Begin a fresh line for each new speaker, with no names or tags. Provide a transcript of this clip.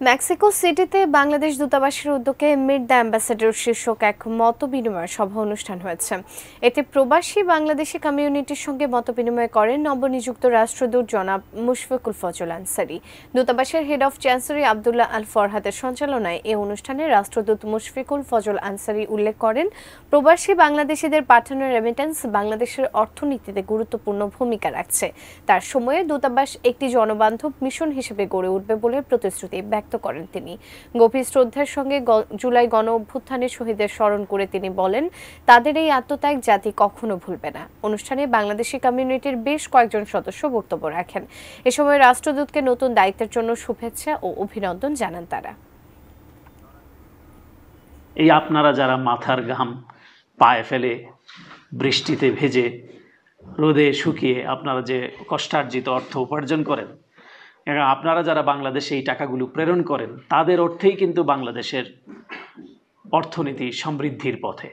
Mexico সিটিতে বাংলাদেশ দূতাবাসের উদ্যোগে মিট দ্য অ্যাম্বাসেডর শীর্ষক এক মতবিনিময় সভা অনুষ্ঠান হয়েছে। এতে প্রবাসী বাংলাদেশি কমিউনিটির সঙ্গে মতবিনিময় করেন নবনিযুক্ত রাষ্ট্রদূত জনাব মুশফিকুল ফজল আনসারী। দূতাবাসের head of chancellor Abdullah Al ফরহাদের সঞ্চালনায় এই অনুষ্ঠানে রাষ্ট্রদূত মুশফিকুল ফজল আনসারী উল্লেখ করেন, প্রবাসী বাংলাদেশিদের পাঠানো রেমিটেন্স বাংলাদেশের অর্থনীতিতে গুরুত্বপূর্ণ ভূমিকা রাখছে। তার সময়ে দূতাবাস একটি জনবান্ধব মিশন হিসেবে গড়ে উঠবে বলে প্রতিশ্রুতি ব্যক্ত করেন তিনি। গভীর শ্রদ্ধার সঙ্গে জুলাই গণ অভ্যুত্থানের শহীদদের স্মরণ করে তিনি বলেন, তাদের এই আত্মত্যাগ জাতি কখনো ভুলবে না। অনুষ্ঠানে বাংলাদেশি কমিউনিটির বেশ কয়েকজন সদস্য বক্তব্য রাখেন। এ সময় রাষ্ট্রদূতকে নতুন দায়িত্বের জন্য শুভেচ্ছা ও অভিনন্দন জানান তারা।
এই আপনারা যারা মাথার ঘাম পায়ে ফেলে বৃষ্টিতে ভেজে রোদে শুকিয়ে আপনারা যে কষ্টার্জিত অর্থ উপার্জন করেন, আপনারা যারা বাংলাদেশে এই টাকাগুলো প্রেরণ করেন, তাদের অর্থেই কিন্তু বাংলাদেশের অর্থনীতি সমৃদ্ধির পথে।